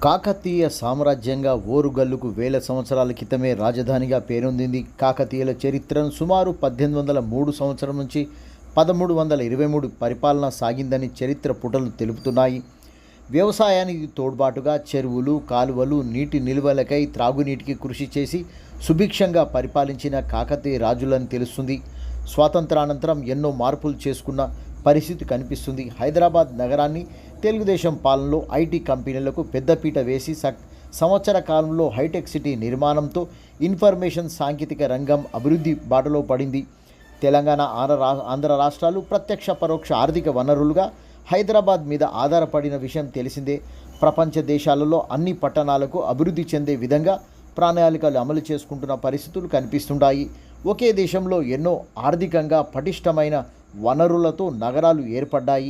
కాకతీయ సామ్రాజ్యంగా ఓరుగల్లుకు వేల సంవత్సరాల క్రితమే రాజధానిగా పేరొందింది. కాకతీయుల చరిత్రను సుమారు 1803 సంవత్సరం నుంచి 1323 పరిపాలన సాగిందని చరిత్ర పుటలు తెలుపుతున్నాయి. వ్యవసాయానికి తోడ్పాటుగా చెరువులు, కాలువలు, నీటి నిల్వలకై త్రాగునీటికి కృషి చేసి సుభిక్షంగా పరిపాలించిన కాకతీయ రాజులని తెలుస్తుంది. స్వాతంత్రానంతరం ఎన్నో మార్పులు చేసుకున్న పరిస్థితి కనిపిస్తుంది. హైదరాబాద్ నగరాన్ని తెలుగుదేశం పాలనలో ఐటీ కంపెనీలకు పెద్దపీట వేసి సంవత్సర కాలంలో హైటెక్ సిటీ నిర్మాణంతో ఇన్ఫర్మేషన్ సాంకేతిక రంగం అభివృద్ధి బాటలో పడింది. తెలంగాణ, ఆంధ్ర రాష్ట్రాలు ప్రత్యక్ష పరోక్ష ఆర్థిక వనరులుగా హైదరాబాద్ మీద ఆధారపడిన విషయం తెలిసిందే. ప్రపంచ దేశాలలో అన్ని పట్టణాలకు అభివృద్ధి చెందే విధంగా ప్రణాళికలు అమలు చేసుకుంటున్న పరిస్థితులు కనిపిస్తుంటాయి. ఒకే దేశంలో ఎన్నో ఆర్థికంగా పటిష్టమైన వనరులతో నగరాలు ఏర్పడ్డాయి.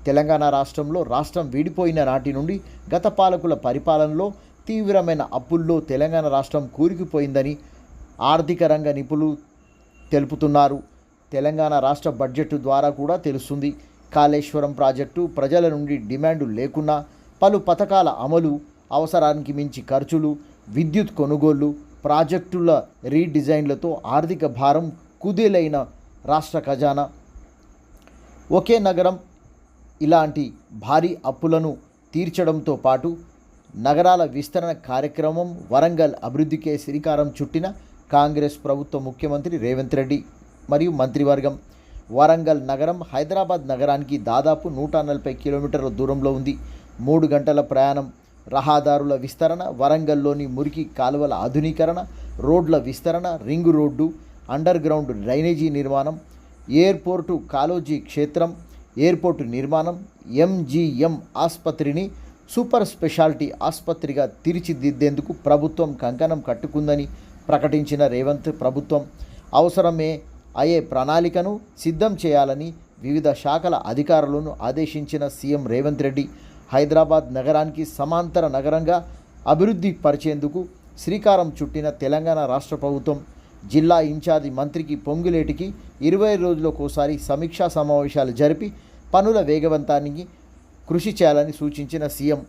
తెలంగాణ రాష్ట్రంలో రాష్ట్రం విడిపోయిన నాటి నుండి గత పాలకుల పరిపాలనలో తీవ్రమైన అప్పుల్లో తెలంగాణ రాష్ట్రం కూరుకుపోయిందని ఆర్థిక రంగ నిపుణులు తెలుపుతున్నారు. తెలంగాణ రాష్ట్ర బడ్జెట్ ద్వారా కూడా తెలుస్తుంది. కాళేశ్వరం ప్రాజెక్టు, ప్రజల నుండి డిమాండ్ లేకున్నా పలు పథకాల అమలు, అవసరానికి మించి ఖర్చులు, విద్యుత్ కొనుగోళ్లు, ప్రాజెక్టుల రీడిజైన్లతో ఆర్థిక భారం కుదేలైన రాష్ట్ర ఖజానా. ఒకే నగరం ఇలాంటి భారీ అప్పులను తీర్చడంతో పాటు నగరాల విస్తరణ కార్యక్రమం వరంగల్ అభివృద్ధికే శ్రీకారం చుట్టిన కాంగ్రెస్ ప్రభుత్వ ముఖ్యమంత్రి రేవంత్ రెడ్డి మరియు మంత్రివర్గం. వరంగల్ నగరం హైదరాబాద్ నగరానికి దాదాపు 140 కిలోమీటర్ల దూరంలో ఉంది. 3 గంటల ప్రయాణం. రహదారుల విస్తరణ, వరంగల్లోని మురికి కాలువల ఆధునీకరణ, రోడ్ల విస్తరణ, ring road, under ground drainage నిర్మాణం, ఎయిర్పోర్టు, కాళోజీ క్షేత్రం, ఎయిర్పోర్టు నిర్మాణం, ఎంజీఎం ఆసుపత్రిని సూపర్ స్పెషాలిటీ ఆసుపత్రిగా తీర్చిదిద్దేందుకు ప్రభుత్వం కంకణం కట్టుకుందని ప్రకటించిన రేవంత్ ప్రభుత్వం అవసరమే అయ్యే ప్రణాళికను సిద్ధం చేయాలని వివిధ శాఖల అధికారులను ఆదేశించిన సీఎం రేవంత్ రెడ్డి హైదరాబాద్ నగరానికి సమాంతర నగరంగా అభివృద్ధి పరిచేందుకు శ్రీకారం చుట్టిన తెలంగాణ రాష్ట్ర ప్రభుత్వం జిల్లా ఇన్ఛార్జి మంత్రికి పొంగులేటికి 20 రోజులకోసారి సమీక్షా సమావేశాలు జరిపి పనుల వేగవంతానికి కృషి చేయాలని సూచించిన సీఎం